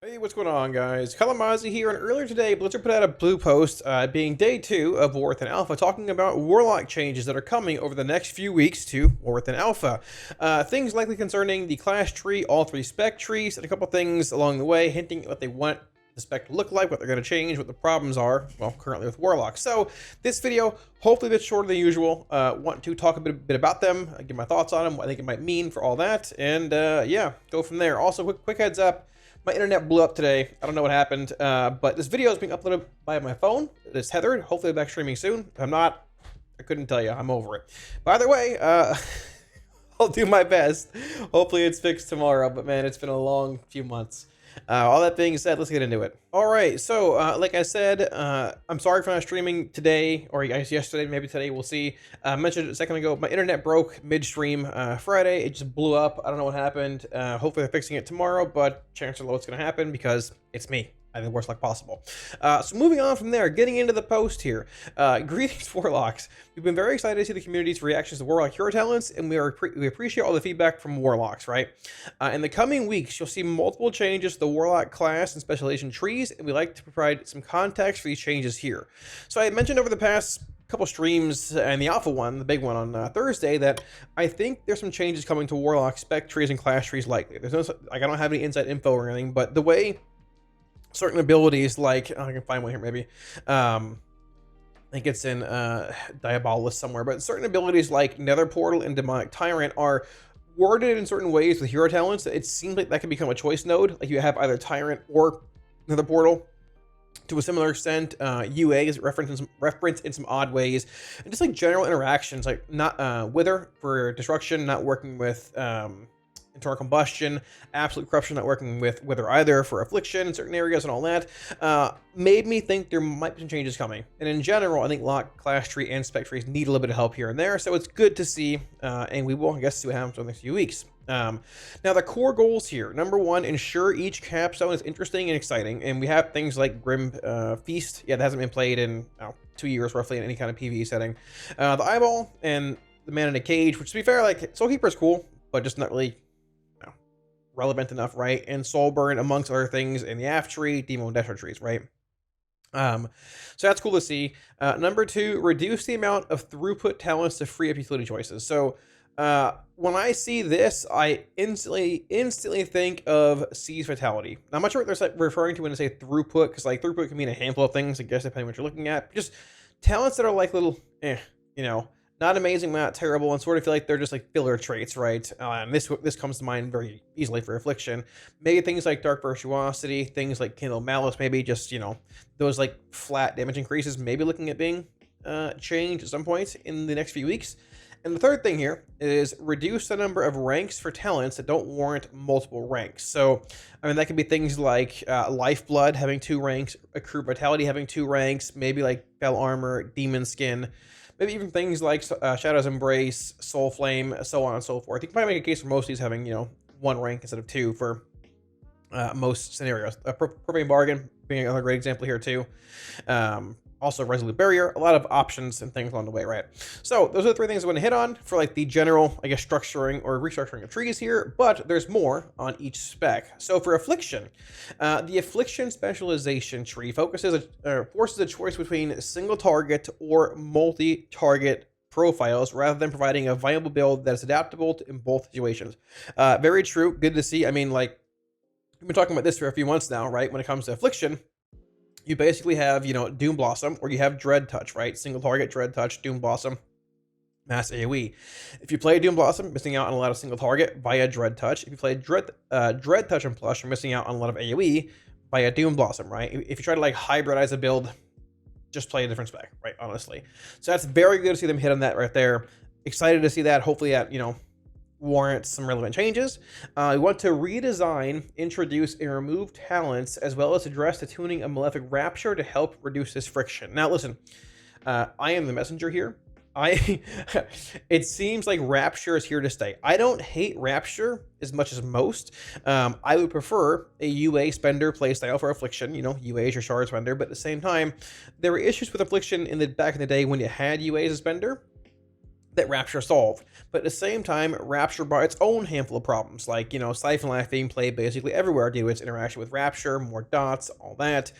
Hey, what's going on, guys? Kalamazi here, and earlier today, Blizzard put out a blue post being day 2 of Warcraft Alpha, talking about Warlock changes that are coming over the next few weeks to Warcraft Alpha. Things likely concerning the class tree, all 3 spec trees, and a couple things along the way, hinting at what they want the spec to look like, what they're going to change, what the problems are, well, currently with Warlock. So, this video, hopefully a bit shorter than usual. Want to talk a bit about them, give my thoughts on them, what I think it might mean for all that, and yeah, go from there. Also, quick heads up. My internet blew up today. I don't know what happened, but this video is being uploaded by my phone. It's tethered. Hopefully, I'm back streaming soon. If I'm not, I couldn't tell you. I'm over it. By the way, I'll do my best. Hopefully, it's fixed tomorrow. But man, it's been a long few months. All that being said, let's get into it. All right, so like I said, I'm sorry for not streaming today, or I guess yesterday, maybe today, we'll see. I mentioned it a second ago, my internet broke midstream Friday. It just blew up. I don't know what happened. Hopefully they're fixing it tomorrow, but chances are low it's going to happen because it's me. I think the worst luck possible. So moving on from there, getting into the post here. Greetings, Warlocks. We've been very excited to see the community's reactions to Warlock hero talents, and we appreciate all the feedback from Warlocks, right? In the coming weeks, you'll see multiple changes to the Warlock class and specialization trees, and we like to provide some context for these changes here. So I had mentioned over the past couple streams and the alpha one, the big one on Thursday, that I think there's some changes coming to Warlock spec trees and class trees likely. There's no, like, I don't have any inside info or anything, but the way certain abilities, like I can find one here maybe, I think it's in Diabolus somewhere, but certain abilities like Nether Portal and Demonic Tyrant are worded in certain ways with hero talents that it seems like that can become a choice node. Like you have either Tyrant or Nether Portal to a similar extent. UA is referenced in some odd ways, and just like general interactions, like not Wither for destruction, not working with internal combustion, absolute corruption not working with Wither either for affliction in certain areas and all that, made me think there might be some changes coming. And in general, I think lock, class tree, and spec trees need a little bit of help here and there, so it's good to see, and we will, I guess, see what happens over the next few weeks. Now the core goals here: number 1, ensure each capstone is interesting and exciting, and we have things like Grim Feast, that hasn't been played in 2 years roughly in any kind of PvE setting. The Eyeball and the Man in a Cage, which, to be fair, like Soulkeeper is cool, but just not really relevant enough, right? And Soulburn, amongst other things, in the AF tree, Demo and Desert trees, right? So that's cool to see. Number 2, reduce the amount of throughput talents to free up utility choices. So when I see this, I instantly think of Seize Fatality. Now, I'm not sure what they're referring to when they say throughput, because like throughput can mean a handful of things, I guess, depending on what you're looking at. Just talents that are like little, not amazing, not terrible, and sort of feel like they're just like filler traits, right? And this comes to mind very easily for Affliction. Maybe things like Dark Virtuosity, things like Kindle Malice, maybe just, those like flat damage increases, maybe looking at being changed at some point in the next few weeks. And the third thing here is reduce the number of ranks for talents that don't warrant multiple ranks. So, I mean, that could be things like Lifeblood having 2 ranks, Accrue Vitality having 2 ranks, maybe like Bell Armor, Demon Skin, maybe even things like Shadow's Embrace, Soul Flame, so on and so forth. You can probably make a case for most of these having, 1 rank instead of 2 for most scenarios. Profane Bargain being another great example here too. Also Resolute Barrier, a lot of options and things along the way, right? So those are the 3 things I want to hit on for like the general, I guess, structuring or restructuring of trees here, but there's more on each spec. So for Affliction, the Affliction specialization tree forces a choice between single target or multi-target profiles rather than providing a viable build that is adaptable in both situations. Very true, good to see. I mean, like, we've been talking about this for a few months now, right? When it comes to Affliction, you basically have, Doom Blossom, or you have Dread Touch, right? Single target, Dread Touch, Doom Blossom, mass AoE. If you play Doom Blossom, missing out on a lot of single target via Dread Touch. If you play Dread Touch and Plus, you're missing out on a lot of AoE via Doom Blossom, right? If you try to like hybridize a build, just play a different spec, right? Honestly. So that's very good to see them hit on that right there. Excited to see that. Hopefully that, warrants some relevant changes. We want to redesign, introduce, and remove talents, as well as address the tuning of Malefic Rapture to help reduce this friction. Now, listen, I am the messenger here. It seems like Rapture is here to stay. I don't hate Rapture as much as most. I would prefer a UA spender playstyle for Affliction. UA is your shard spender, but at the same time, there were issues with Affliction back in the day when you had UA as a spender that Rapture solved. But at the same time, Rapture brought its own handful of problems, like, Siphon Life being played basically everywhere due to its interaction with Rapture, more dots, all that,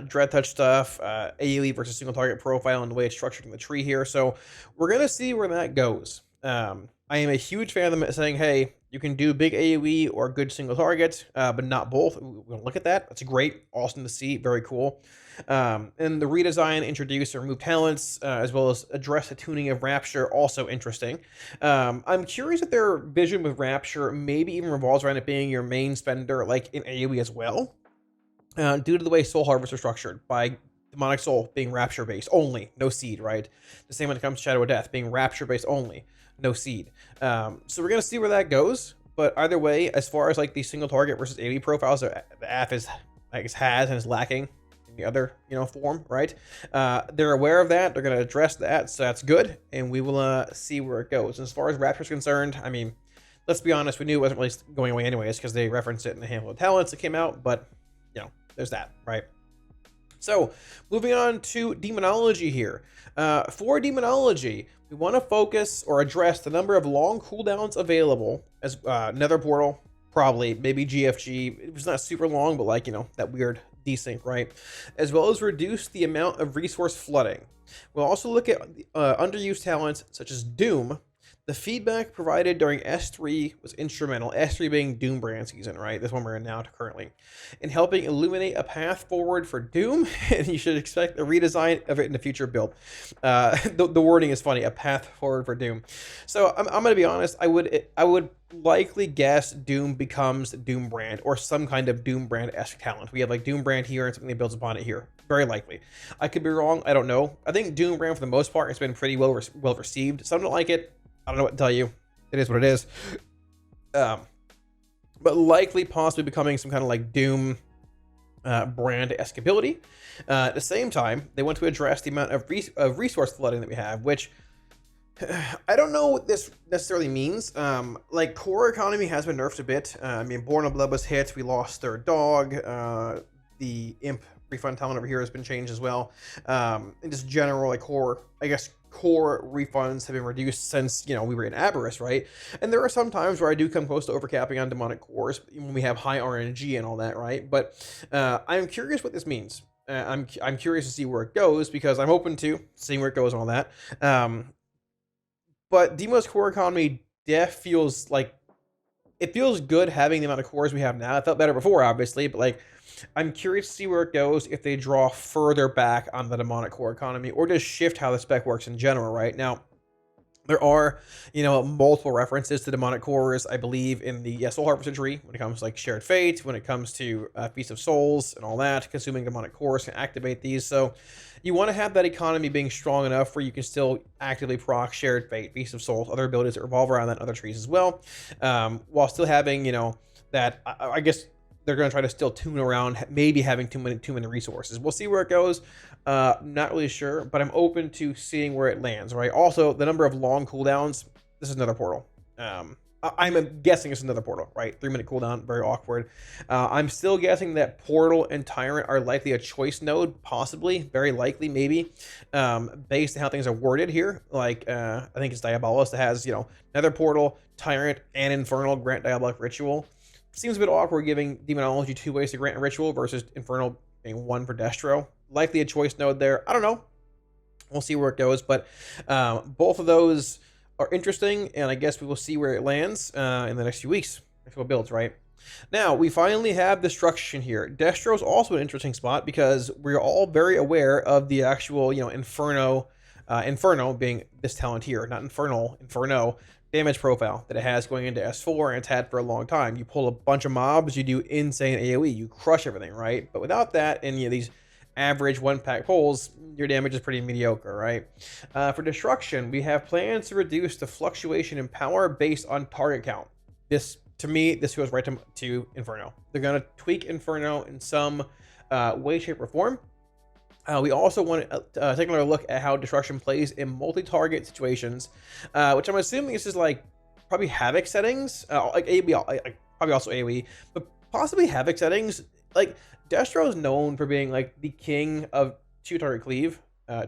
Dread Touch stuff, AoE versus single target profile, and the way it's structured in the tree here. So we're going to see where that goes. I am a huge fan of them saying, hey, you can do big AoE or good single target, but not both. We'll look at that. That's great. Awesome to see. Very cool. And the redesign, introduce or remove talents, as well as address the tuning of Rapture, also interesting. I'm curious if their vision with Rapture maybe even revolves around it being your main spender, like in AoE as well, due to the way Soul Harvests are structured, by Demonic Soul being Rapture based only, no seed, right? The same when it comes to Shadow of Death being Rapture based only, no seed. So we're gonna see where that goes. But either way, as far as like the single target versus AoE profiles, the AF is, I guess, has and is lacking the other form, right? They're aware of that. They're going to address that, so that's good, and we will see where it goes. And as far as Rapture's concerned, I mean, let's be honest, we knew it wasn't really going away anyways because they referenced it in a handful of talents that came out, but there's that, right? So moving on to demonology here. For demonology, we want to focus or address the number of long cooldowns available as Nether Portal, probably, maybe GFG. It was not super long, but like, that weird desync, right? As well as reduce the amount of resource flooding. We'll also look at underused talents such as Doom. The feedback provided during S3 was instrumental, S3 being Doombrand season, right? This one we're in now currently, in helping illuminate a path forward for Doom, and you should expect a redesign of it in the future build. The wording is funny, a path forward for Doom. So I'm going to be honest, I would likely guess Doom becomes Doombrand or some kind of Doombrand-esque talent. We have like Doombrand here and something that builds upon it here. Very likely. I could be wrong, I don't know. I think Doombrand for the most part has been pretty well received. Some don't like it. I don't know what to tell you. It is what it is. But likely possibly becoming some kind of like Doom brand-esque ability. At the same time, they want to address the amount of resource flooding that we have, which I don't know what this necessarily means. Like, core economy has been nerfed a bit. I mean, Born of Blood was hit. We lost Third Dog. The Imp refund talent over here has been changed as well. And just general, like, core refunds have been reduced since, we were in Aberrus, right? And there are some times where I do come close to overcapping on demonic cores when we have high RNG and all that, right? But I'm curious what this means. I'm curious to see where it goes, because I'm open to seeing where it goes and all that. But Demo's core economy feels like it feels good having the amount of cores we have now. It felt better before, obviously, but like, I'm curious to see where it goes if they draw further back on the demonic core economy, or just shift how the spec works in general. Right now, there are, multiple references to demonic cores, I believe, in the Soul Harvester tree when it comes to like Shared Fate, when it comes to Feast of Souls and all that. Consuming demonic cores can activate these, so you want to have that economy being strong enough where you can still actively proc Shared Fate, Feast of Souls, other abilities that revolve around that, other trees as well, while still having, that I guess they're going to try to still tune around maybe having too many resources. We'll see where it goes. Not really sure, but I'm open to seeing where it lands, right? Also, the number of long cooldowns. This is another portal. I'm guessing it's another portal, right? 3-minute cooldown, very awkward. I'm still guessing that Portal and Tyrant are likely a choice node, possibly, very likely, maybe, based on how things are worded here. Like, I think it's Diabolus that has, Nether Portal, Tyrant, and Infernal grant Diabolic Ritual. Seems a bit awkward giving Demonology 2 ways to grant a ritual versus Infernal being 1 for Destro. Likely a choice node there. I don't know. We'll see where it goes, but both of those are interesting, and I guess we will see where it lands in the next few weeks. Next couple builds, right? Now, we finally have Destruction here. Destro is also an interesting spot because we're all very aware of the actual, Inferno being this talent here, not Inferno damage profile that it has going into S4, and it's had for a long time. You pull a bunch of mobs, you do insane AoE, you crush everything, right? But without that, and these average 1-pack pulls, your damage is pretty mediocre, right? For Destruction, we have plans to reduce the fluctuation in power based on target count. This, to me, this goes right to Inferno. They're going to tweak Inferno in some way, shape, or form. We also want to take another look at how Destruction plays in multi-target situations, which I'm assuming this is like probably Havoc settings, like AoE, probably also AoE, but possibly Havoc settings. Like, Destro is known for being like the king of 2-target cleave,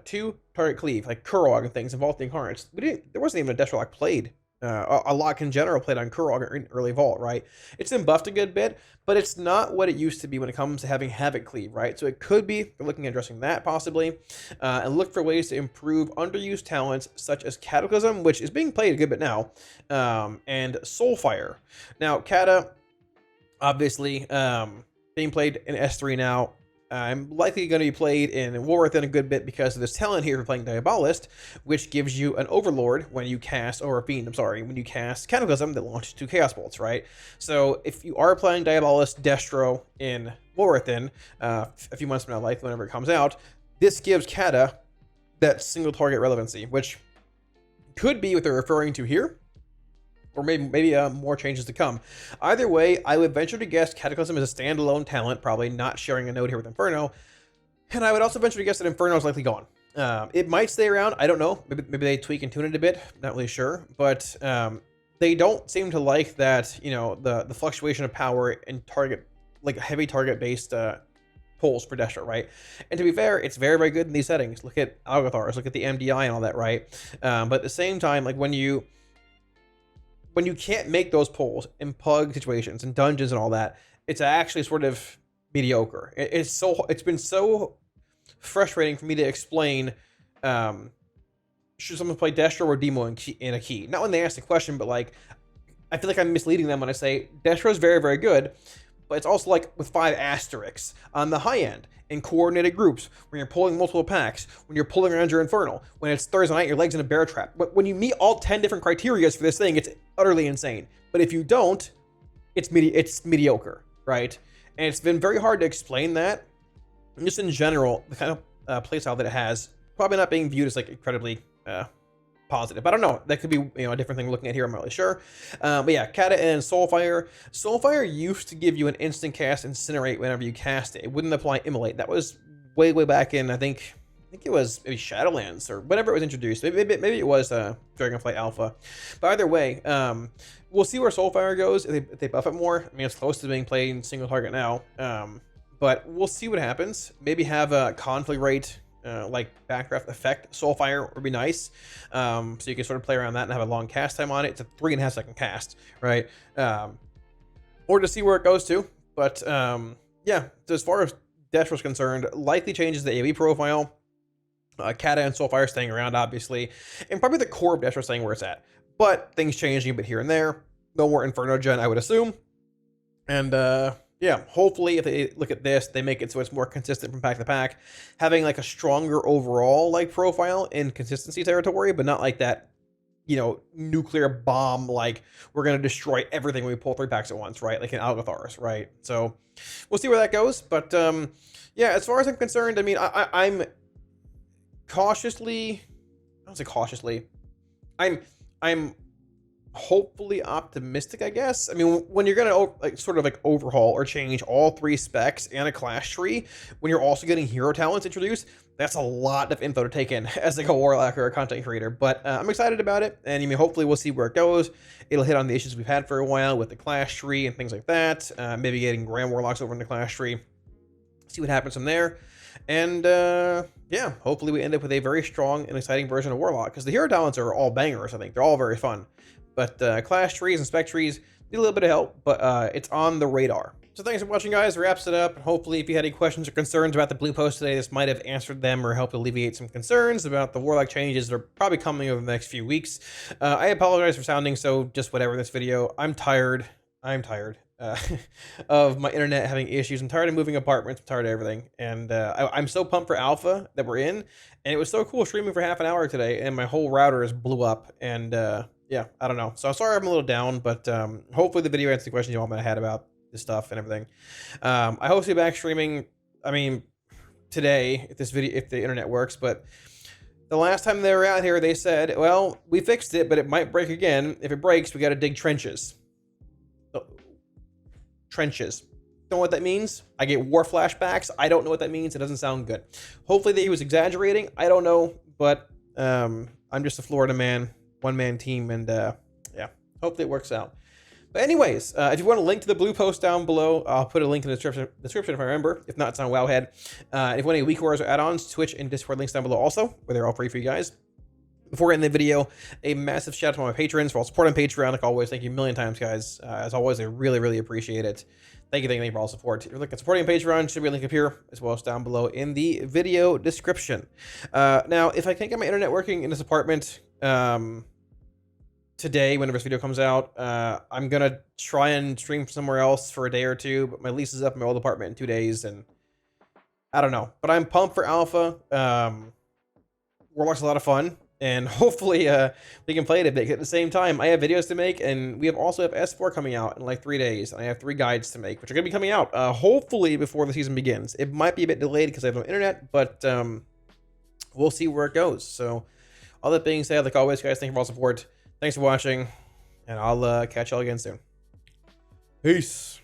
2 target cleave, like Kurog and things, involved in Incarnates. There wasn't even a Death Warlock played. A lock in general played on Kurog in early Vault, right? It's been buffed a good bit, but it's not what it used to be when it comes to having Havoc Cleave, right? So it could be looking at addressing that possibly, and look for ways to improve underused talents such as Cataclysm, which is being played a good bit now, and Soulfire. Now, Kata, obviously, being played in S3 now. I'm likely going to be played in War Within a good bit because of this talent here for playing Diabolist, which gives you an Overlord when you cast, or a Fiend, I'm sorry, when you cast Cataclysm that launches 2 Chaos Bolts, right? So if you are playing Diabolist Destro in War Within a few months from now, likely whenever it comes out, this gives Kata that single target relevancy, which could be what they're referring to here, or maybe more changes to come. Either way, I would venture to guess Cataclysm is a standalone talent, probably not sharing a node here with Inferno. And I would also venture to guess that Inferno is likely gone. It might stay around. I don't know. Maybe they tweak and tune it a bit. Not really sure. But they don't seem to like that, you know, the fluctuation of power and target, like heavy target-based pulls for Destro, right? And to be fair, it's very, very good in these settings. Look at Algothars, look at the MDI and all that, right? But at the same time, like when you can't make those pulls in pug situations and dungeons and all that, it's actually sort of mediocre. It's been so frustrating for me to explain, should someone play Destro or Demo in a key? Not when they ask the question, but like, I feel like I'm misleading them when I say Destro is very, very good, but it's also like with 5 asterisks on the high end in coordinated groups, when you're pulling multiple packs, when you're pulling around your Infernal, when it's Thursday night, your leg's in a bear trap. But when you meet all 10 different criterias for this thing, it's utterly insane. But if you don't, it's mediocre, right? And it's been very hard to explain that. And just in general, the kind of playstyle that it has, probably not being viewed as like incredibly positive. I don't know. That could be, you know, a different thing looking at here. I'm not really sure. But yeah, Kata and Soulfire. Soulfire used to give you an instant cast Incinerate whenever you cast it. It wouldn't apply Immolate. That was way back in, I think it was maybe Shadowlands or whenever it was introduced. Maybe it was Dragonflight Alpha. But either way, we'll see where Soulfire goes if they buff it more. I mean, it's close to being played in single target now. But we'll see what happens. Maybe have a conflict rate like Backdraft effect. Soulfire would be nice, so you can sort of play around that and have a long cast time on it. It's a 3.5 second cast, right? Or to see where it goes to. But yeah, so as far as Destro's concerned, likely changes the AoE profile. Kata and Soulfire staying around, obviously, and probably the core of Destro staying where it's at. But things changing a bit here and there. No more Inferno gen, I would assume. And yeah, hopefully if they look at this, they make it so it's more consistent from pack to pack, having like a stronger overall like profile in consistency territory, but not like that, you know, nuclear bomb, like we're going to destroy everything when we pull 3 packs at once, right? Like in Algothars, right? So we'll see where that goes. But yeah, as far as I'm concerned, I mean, I'm cautiously, I don't say cautiously, I'm hopefully optimistic, I guess. I mean, when you're gonna like sort of like overhaul or change all 3 specs and a class tree, when you're also getting hero talents introduced, that's a lot of info to take in as like a Warlock or a content creator. But I'm excited about it, and I mean, hopefully we'll see where it goes. It'll hit on the issues we've had for a while with the class tree and things like that. Maybe getting Grand Warlocks over in the class tree. See what happens from there. And yeah, hopefully we end up with a very strong and exciting version of Warlock, because the hero talents are all bangers. I think they're all very fun. But class trees and spec trees need a little bit of help, but it's on the radar. So thanks for watching, guys. Wraps it up. And hopefully, if you had any questions or concerns about the blue post today, this might have answered them or helped alleviate some concerns about the Warlock changes that are probably coming over the next few weeks. I apologize for sounding so just whatever in this video. I'm tired. Of my internet having issues. I'm tired of moving apartments. I'm tired of everything. And I'm so pumped for Alpha that we're in. And it was so cool streaming for half an hour today, and my whole router is blew up. And yeah, I don't know. So I'm sorry I'm a little down, but hopefully the video answers the questions you all might have had about this stuff and everything. I hope to be back streaming, I mean, today, if the internet works, but the last time they were out here, they said, well, we fixed it, but it might break again. If it breaks, we got to dig trenches. Trenches. Don't know what that means. I get war flashbacks. I don't know what that means. It doesn't sound good. Hopefully that he was exaggerating. I don't know, but I'm just a Florida man, one-man team, and yeah, hopefully it works out. But But anyways, if you want a link to the blue post down below, I'll put a link in the description if I remember. If not, it's on Wowhead. If you want any week orders or add-ons, Twitch and Discord links down below also, where they're all free for you guys. Before ending the video, a massive shout out to my patrons for all support on Patreon. Like always, thank you a million times, guys. As always, I really, really appreciate it. Thank you for all support. If you're looking at supporting on Patreon, should be a link up here, as well as down below in the video description. Now, if I can't get my internet working in this apartment today, whenever this video comes out, I'm going to try and stream somewhere else for a day or two, but my lease is up in my old apartment in 2 days, and I don't know. But I'm pumped for Alpha. Warlock's a lot of fun. And hopefully we can play it a bit. At the same time, I have videos to make, and we also have S4 coming out in like 3 days. And I have 3 guides to make, which are going to be coming out hopefully before the season begins. It might be a bit delayed because I have no internet, but we'll see where it goes. So all that being said, like always, guys, thank you for all support. Thanks for watching, and I'll catch y'all again soon. Peace.